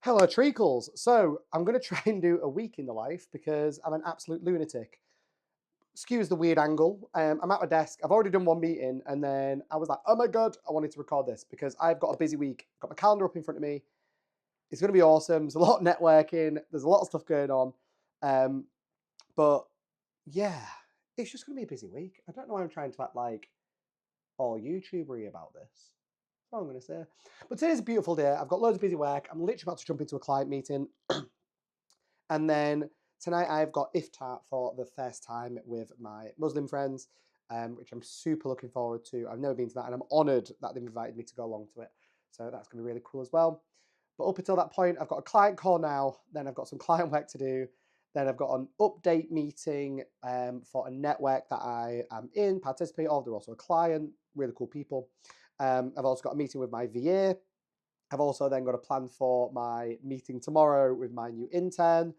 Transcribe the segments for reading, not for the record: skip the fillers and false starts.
Hello, Treacles. So I'm going to try and do a week in the life because I'm an absolute lunatic. Excuse the weird angle. I'm at my desk. I've already done one meeting and then I was like, oh my God, I wanted to record this because I've got a busy week. I've got my calendar up in front of me. It's going to be awesome. There's a lot of networking. There's a lot of stuff going on. But yeah, it's just going to be a busy week. I don't know why I'm trying to act like all YouTubery about this. That's all I'm going to say. But today's a beautiful day. I've got loads of busy work. I'm literally about to jump into a client meeting. And then tonight I've got iftar for the first time with my Muslim friends, which I'm super looking forward to. I've never been to that and I'm honoured that they've invited me to go along to it. So that's going to be really cool as well. But up until that point, I've got a client call now. Then I've got some client work to do. Then I've got an update meeting for a network that I am in, participate of. They're also a client, really cool people. I've also got a meeting with my VA. I've also then got a plan for my meeting tomorrow with my new intern.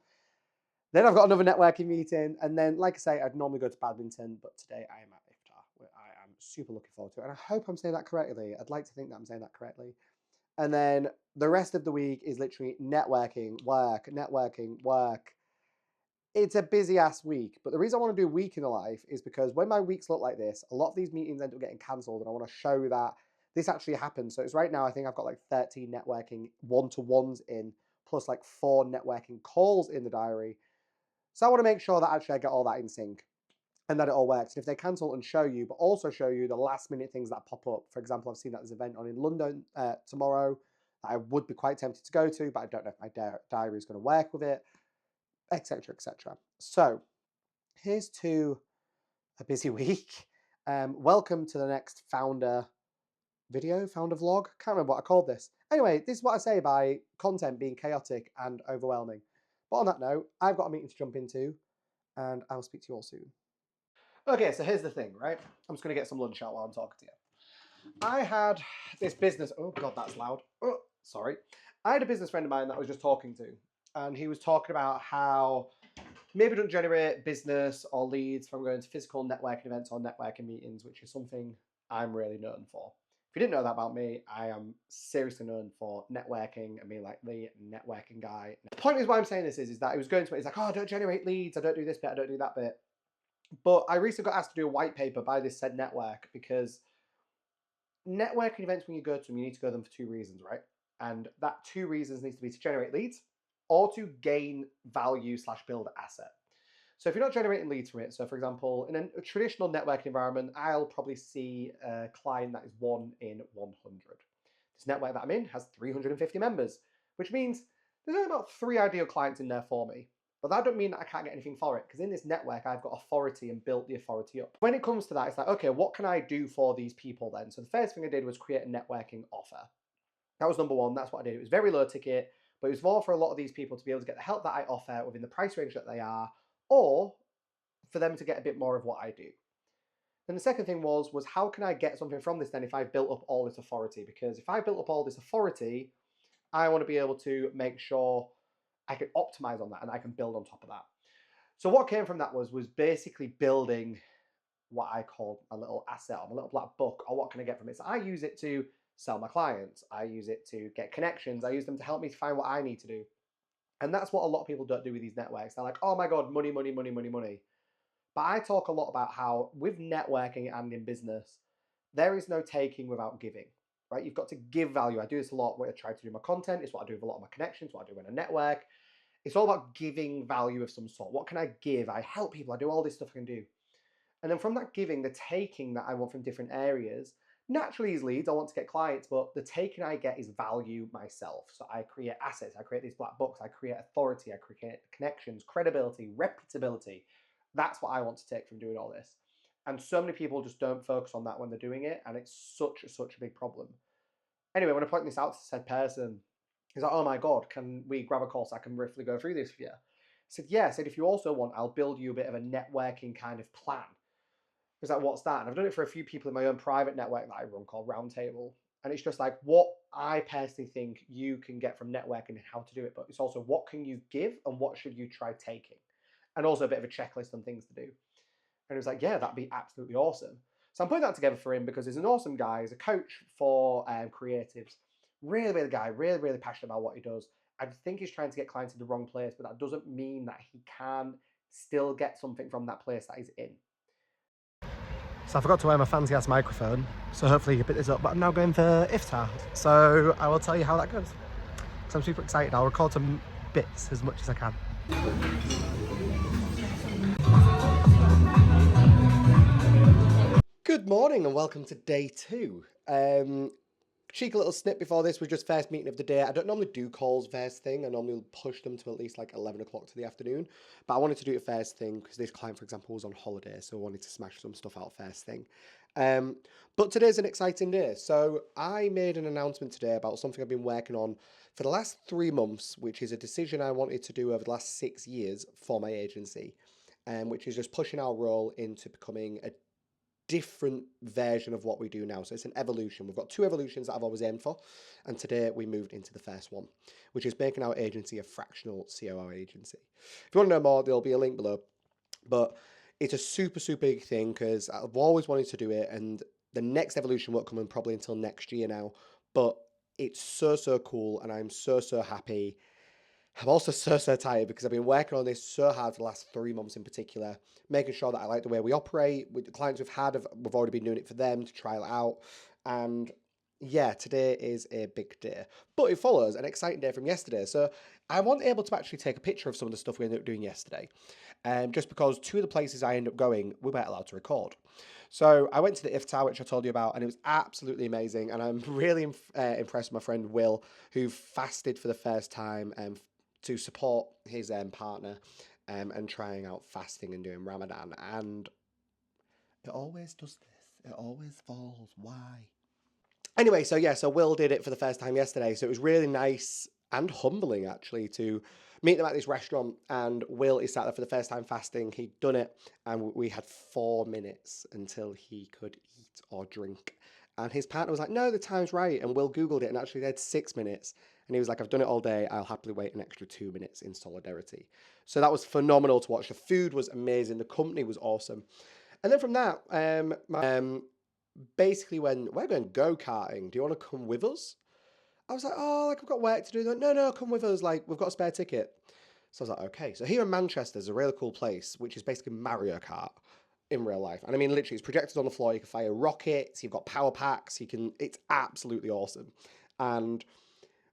Then I've got another networking meeting. And then, like I say, I'd normally go to badminton, but today I am at iftar. I am super looking forward to it. And I hope I'm saying that correctly. I'd like to think that I'm saying that correctly. And then the rest of the week is literally networking, work. It's a busy ass week. But the reason I want to do a week in the life is because when my weeks look like this, a lot of these meetings end up getting cancelled. And I want to show that this actually happens. So it's right now, I think I've got like 13 networking one-to-ones in, plus like 4 networking calls in the diary. So I want to make sure that actually I get all that in sync and that it all works. And if they cancel and show you, but also show you the last minute things that pop up. For example, I've seen that there's an event on in London tomorrow that I would be quite tempted to go to, but I don't know if my diary is going to work with it, etc., etc. So here's to a busy week. Welcome to the next founder video, founder vlog. Can't remember what I called this. Anyway, this is what I say by content being chaotic and overwhelming. But on that note, I've got a meeting to jump into and I'll speak to you all soon. Okay, so here's the thing, right? I'm just going to get some lunch out while I'm talking to you. I had this business... Oh, God, that's loud. Oh, sorry. I had a business friend of mine that I was just talking to, and he was talking about how maybe don't generate business or leads from going to physical networking events or networking meetings, which is something I'm really known for. If you didn't know that about me, I am seriously known for networking and being like the networking guy. The point is why I'm saying this is that he was going to it, he's like, oh, I don't generate leads, I don't do this bit, I don't do that bit. But I recently got asked to do a white paper by this said network because networking events, when you go to them, you need to go to them for 2 reasons, right? And that 2 reasons needs to be to generate leads or to gain value / build asset. So if you're not generating leads from it, so for example, in a traditional networking environment, I'll probably see a client that is 1 in 100. This network that I'm in has 350 members, which means there's only about 3 ideal clients in there for me. But that don't mean that I can't get anything for it, because in this network, I've got authority and built the authority up. When it comes to that, it's like, okay, what can I do for these people then? So the first thing I did was create a networking offer. That was number 1. That's what I did. It was very low ticket, but it was more for a lot of these people to be able to get the help that I offer within the price range that they are, or for them to get a bit more of what I do. Then the second thing was how can I get something from this then if I've built up all this authority? Because if I built up all this authority, I want to be able to make sure I can optimize on that and I can build on top of that. So what came from that was basically building what I call a little asset or a little black book, or what can I get from it? So I use it to sell my clients. I use it to get connections. I use them to help me find what I need to do. And that's what a lot of people don't do with these networks. They're like, oh my God, money, money, money, money, money. But I talk a lot about how with networking and in business, there is no taking without giving, right? You've got to give value. I do this a lot when I try to do my content. It's what I do with a lot of my connections, what I do in a network. It's all about giving value of some sort. What can I give? I help people. I do all this stuff I can do. And then from that giving, the taking that I want from different areas, naturally these leads, I want to get clients, but the taking I get is value myself. So I create assets, I create these black books, I create authority, I create connections, credibility, reputability. That's what I want to take from doing all this. And so many people just don't focus on that when they're doing it, and it's such a big problem. Anyway, when I point this out to said person, he's like, "Oh my God, can we grab a call so I can briefly go through this with you?" I said, "Yeah." I said, "If you also want, I'll build you a bit of a networking kind of plan." He's like, "What's that?" And I've done it for a few people in my own private network that I run called Roundtable. And it's just like what I personally think you can get from networking and how to do it. But it's also what can you give and what should you try taking? And also a bit of a checklist on things to do. And he was like, "Yeah, that'd be absolutely awesome." So I'm putting that together for him because he's an awesome guy. He's a coach for creatives. Really guy, really passionate about what he does. I think he's trying to get clients in the wrong place, but that doesn't mean that he can still get something from that place that he's in. So I forgot to wear my fancy ass microphone, so hopefully you can pick this up, but I'm now going for Iftar. So I will tell you how that goes. So I'm super excited. I'll record some bits as much as I can. Good morning and welcome to day 2. Cheeky little snip before this was just first meeting of the day. I don't normally do calls first thing. I normally push them to at least like 11 o'clock to the afternoon. But I wanted to do it first thing because this client, for example, was on holiday. So I wanted to smash some stuff out first thing. But today's an exciting day. So I made an announcement today about something I've been working on for the last 3 months, which is a decision I wanted to do over the last 6 years for my agency. Which is just pushing our role into becoming a different version of what we do now. So it's an evolution. We've got 2 evolutions that I've always aimed for. And today we moved into the first one, which is making our agency a fractional COO agency. If you want to know more, there'll be a link below. But it's a super big thing because I've always wanted to do it. And the next evolution won't come in probably until next year now. But it's so cool. And I'm so happy. I'm also so tired because I've been working on this so hard for the last 3 months in particular, making sure that I like the way we operate with the clients we've had. We've already been doing it for them to trial it out. And yeah, today is a big day, but it follows an exciting day from yesterday. So I wasn't able to actually take a picture of some of the stuff we ended up doing yesterday. Just because 2 of the places I ended up going, we weren't allowed to record. So I went to the Iftar, which I told you about, and it was absolutely amazing. And I'm really impressed with my friend Will, who fasted for the first time to support his partner and trying out fasting and doing Ramadan. And it always does this. It always falls. Why? Anyway, so Will did it for the first time yesterday. So it was really nice and humbling actually to meet them at this restaurant. And Will is sat there for the first time fasting. He'd done it, and we had 4 minutes until he could eat or drink. And his partner was like, "No, the time's right." And Will Googled it, and actually they had 6 minutes. And he was like, "I've done it all day. I'll happily wait an extra 2 minutes in solidarity." So that was phenomenal to watch. The food was amazing. The company was awesome. And then from that, basically when we're going go-karting, do you want to come with us? I was like, "Oh, like I've got work to do." Like, no, come with us. Like we've got a spare ticket. So I was like, okay. So here in Manchester, there's a really cool place, which is basically Mario Kart in real life. And I mean, literally, it's projected on the floor. You can fire rockets. You've got power packs. It's absolutely awesome. And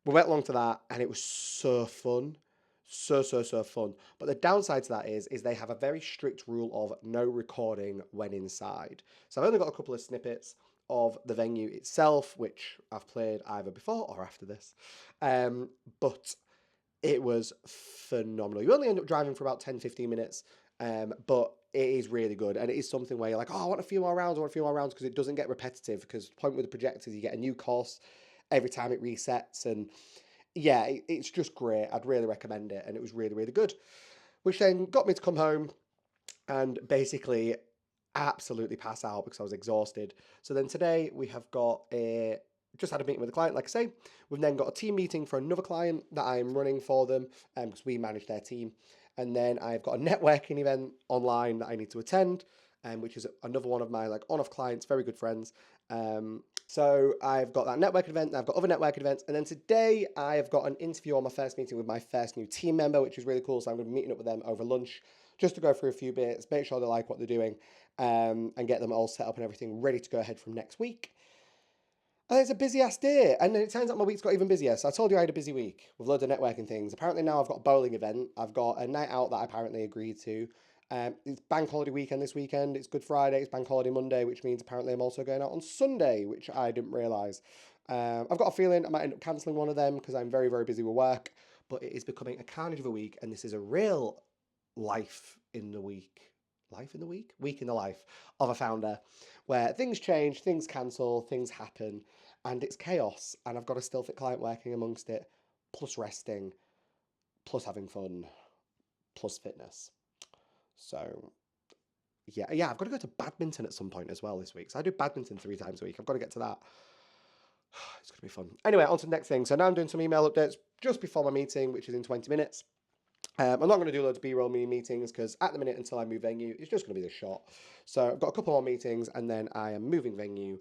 we went along to that, and it was so fun. So fun. But the downside to that is they have a very strict rule of no recording when inside. So I've only got a couple of snippets of the venue itself, which I've played either before or after this. But it was phenomenal. You only end up driving for about 10-15 minutes, but it is really good. And it is something where you're like, "Oh, I want a few more rounds, because it doesn't get repetitive. Because the point with the projectors, you get a new course every time it resets. And yeah, it's just great. I'd really recommend it. And it was really good. Which then got me to come home and basically absolutely pass out because I was exhausted. So then today we have got just had a meeting with a client, like I say. We've then got a team meeting for another client that I'm running for them because we manage their team. And then I've got a networking event online that I need to attend, which is another one of my like on-off clients, very good friends. So I've got that networking event, I've got other networking events, and then today I've got an interview on my first meeting with my first new team member, which is really cool. So I'm going to be meeting up with them over lunch just to go through a few bits, make sure they like what they're doing, and get them all set up and everything ready to go ahead from next week. And it's a busy ass day, and then it turns out my week's got even busier. So I told you I had a busy week with loads of networking things. Apparently now I've got a bowling event, I've got a night out that I apparently agreed to, It's bank holiday weekend this weekend. It's Good Friday. It's bank holiday Monday, which means apparently I'm also going out on Sunday, which I didn't realise. I've got a feeling I might end up cancelling one of them because I'm very, very busy with work. But it is becoming a carnage of a week, and this is a real life in the week. Life in the week? Week in the life of a founder where things change, things cancel, things happen, and it's chaos. And I've got a still fit client working amongst it, plus resting, plus having fun, plus fitness. So yeah, I've got to go to badminton at some point as well this week. So I do badminton 3 times a week. I've got to get to that. It's going to be fun. Anyway, on to the next thing. So now I'm doing some email updates just before my meeting, which is in 20 minutes. I'm not going to do loads of B-roll mini meetings because at the minute until I move venue, it's just going to be this short. So I've got a couple more meetings and then I am moving venue.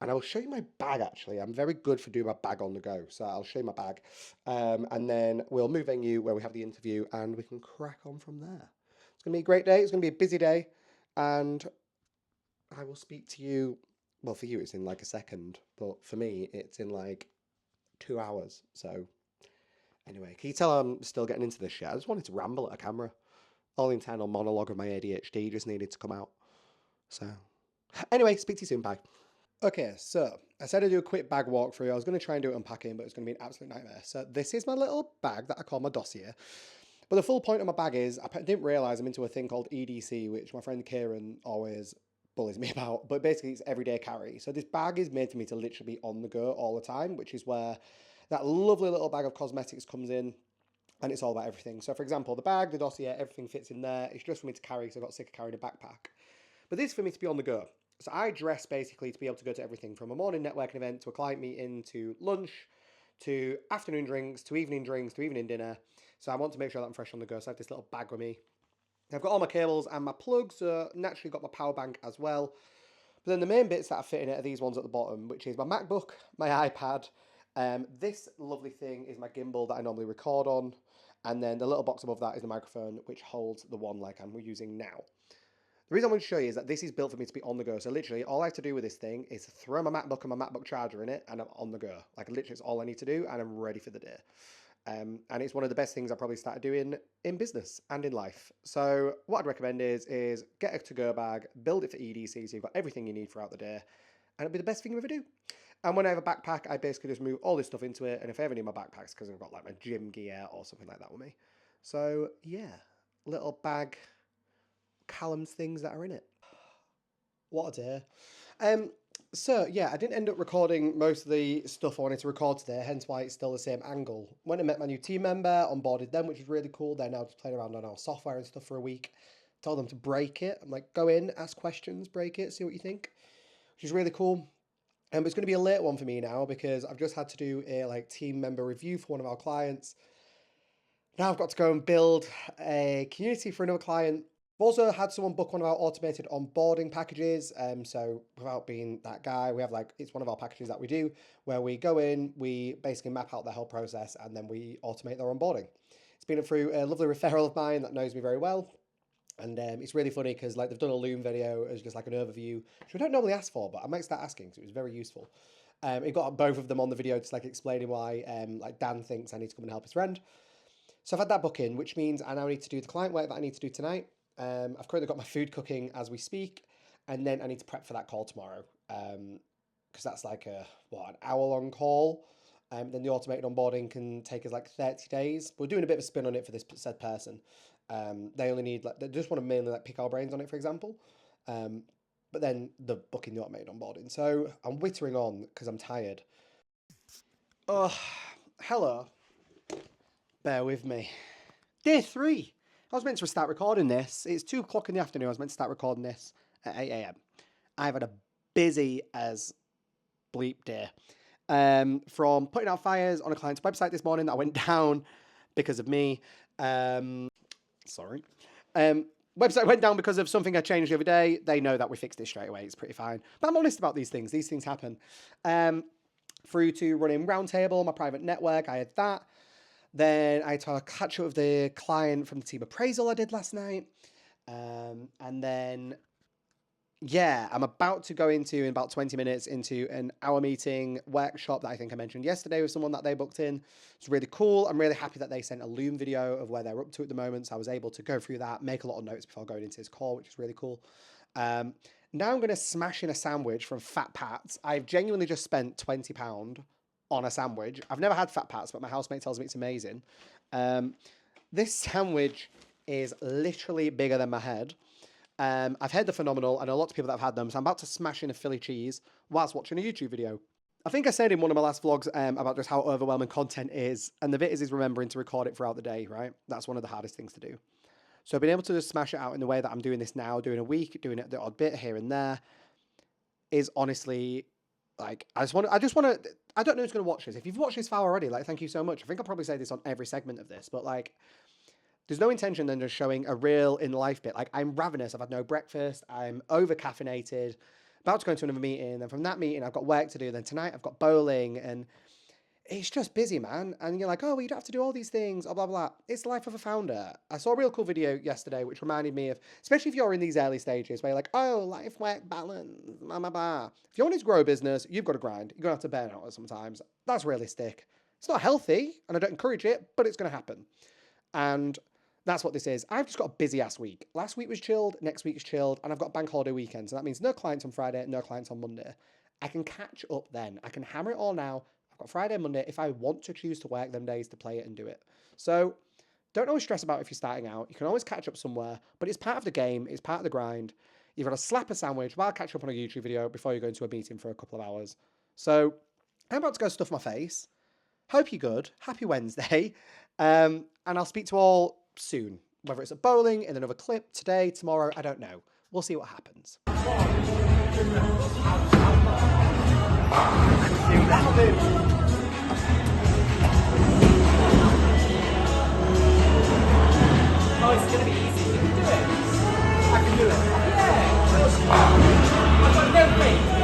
And I will show you my bag actually. I'm very good for doing my bag on the go. So I'll show you my bag. And then we'll move venue where we have the interview and we can crack on from there. It's going to be a great day. It's going to be a busy day. And I will speak to you. Well, for you, it's in like a second. But for me, it's in like 2 hours. So anyway, can you tell I'm still getting into this shit? I just wanted to ramble at a camera. All the internal monologue of my ADHD just needed to come out. So anyway, speak to you soon. Bye. Okay, so I said I'd do a quick bag walkthrough. I was going to try and do it unpacking, but it's going to be an absolute nightmare. So this is my little bag that I call my dossier. But the full point of my bag is, I didn't realise I'm into a thing called EDC, which my friend Kieran always bullies me about. But basically, it's everyday carry. So this bag is made for me to literally be on the go all the time, which is where that lovely little bag of cosmetics comes in. And it's all about everything. So for example, the bag, the dossier, everything fits in there. It's just for me to carry because I got sick of carrying a backpack. But this is for me to be on the go. So I dress basically to be able to go to everything from a morning networking event to a client meeting to lunch to afternoon drinks to evening dinner. So I want to make sure that I'm fresh on the go. So I have this little bag with me. I've got all my cables and my plugs, so naturally got my power bank as well. But then the main bits that I fit in it are these ones at the bottom, which is my MacBook, my iPad. This lovely thing is my gimbal that I normally record on. And then the little box above that is the microphone, which holds the one like I'm using now. The reason I want to show you is that this is built for me to be on the go. So literally all I have to do with this thing is throw my MacBook and my MacBook charger in it and I'm on the go. Like literally it's all I need to do and I'm ready for the day. And it's one of the best things I probably started doing in business and in life. So what I'd recommend is get a to-go bag, build it for EDC so you've got everything you need throughout the day and it'll be the best thing you ever do. And when I have a backpack, I basically just move all this stuff into it. And if I ever need my backpacks, because I've got like my gym gear or something like that with me. So yeah, little bag, Callum's things that are in it. What a day. So yeah, I didn't end up recording most of the stuff I wanted to record today, hence why it's still the same angle. When I met my new team member, onboarded them, which is really cool. They're now just playing around on our software and stuff for a week. Told them to break it. I'm like, go in, ask questions, break it, see what you think, which is really cool. It's going to be a late one for me now because I've just had to do a like team member review for one of our clients. Now I've got to go and build a community for another client. I've also had someone book one of our automated onboarding packages. So without being that guy, we have like, it's one of our packages that we do where we go in, we basically map out the whole process and then we automate their onboarding. It's been through a lovely referral of mine that knows me very well. And it's really funny because like they've done a Loom video as just like an overview, which we don't normally ask for, but I might start asking because it was very useful. It got both of them on the video just like explaining why like Dan thinks I need to come and help his friend. So I've had that book in, which means I now need to do the client work that I need to do tonight. I've currently got my food cooking as we speak, and then I need to prep for that call tomorrow because that's like an hour-long call. Then the automated onboarding can take us like 30 days. We're doing a bit of a spin on it for this said person. They only need they just want to mainly like pick our brains on it, for example. But then the booking the automated onboarding. So I'm wittering on because I'm tired. Oh, hello. Bear with me. Day 3. I was meant to start recording this. It's 2 o'clock in the afternoon. I was meant to start recording this at 8 a.m. I've had a busy as bleep day. From putting out fires on a client's website this morning that went down because of me. Sorry. Website went down because of something I changed the other day. They know that we fixed it straight away. It's pretty fine. But I'm honest about these things. These things happen. Through to running Roundtable, my private network. I had that. Then I had to catch up with the client from the team appraisal I did last night. And then Yeah, I'm about to go into, in about 20 minutes, into an hour meeting workshop that I think I mentioned yesterday with someone that they booked in. It's really cool. I'm really happy that they sent a Loom video of where they're up to at the moment. So I was able to go through that, make a lot of notes before going into this call, which is really cool. Um, Now I'm going to smash in a sandwich from Fat Pat's. I've genuinely just spent £20 on a sandwich. I've never had Fat Pat's, but my housemate tells me it's amazing. Um, this sandwich is literally bigger than my head. I've heard they're phenomenal. I know lots of people that have had them, so I'm about to smash in a Philly cheese whilst watching a YouTube video. I think I said in one of my last vlogs about just how overwhelming content is, and the bit is remembering to record it throughout the day, right? That's one of the hardest things to do. So being able to just smash it out in the way that I'm doing this now, doing a week, doing it the odd bit here and there, is honestly like I just want to. I don't know who's going to watch this. If you've watched this far already, like thank you so much. I think I'll probably say this on every segment of this, but like there's no intention then just showing a real in life bit. Like I'm ravenous. I've had no breakfast. I'm over caffeinated. About to go into another meeting. Then from that meeting, I've got work to do. Then tonight I've got bowling, and it's just busy, man. And you're like, oh, well, you don't have to do all these things, blah, blah, blah. It's the life of a founder. I saw a real cool video yesterday, which reminded me of, especially if you're in these early stages where you're like, oh, life, work, balance, blah, blah, blah. If you want to grow a business, you've got to grind. You're going to have to burn out sometimes. That's realistic. It's not healthy, and I don't encourage it, but it's going to happen. And that's what this is. I've just got a busy ass week. Last week was chilled, next week is chilled, and I've got bank holiday weekend. So that means no clients on Friday, no clients on Monday. I can catch up then. I can hammer it all now. I've got Friday and Monday if I want to choose to work them days to play it and do it. So don't always stress about if you're starting out. You can always catch up somewhere, but it's part of the game. It's part of the grind. You've got to slap a sandwich while catch up on a YouTube video before you go into a meeting for a couple of hours. So I'm about to go stuff my face. Hope you're good. Happy Wednesday. And I'll speak to all soon. Whether it's at bowling, in another clip, today, tomorrow, I don't know. We'll see what happens. Oh, it's going to be easy. You can do it. I can do it. Yeah. I've got no weight.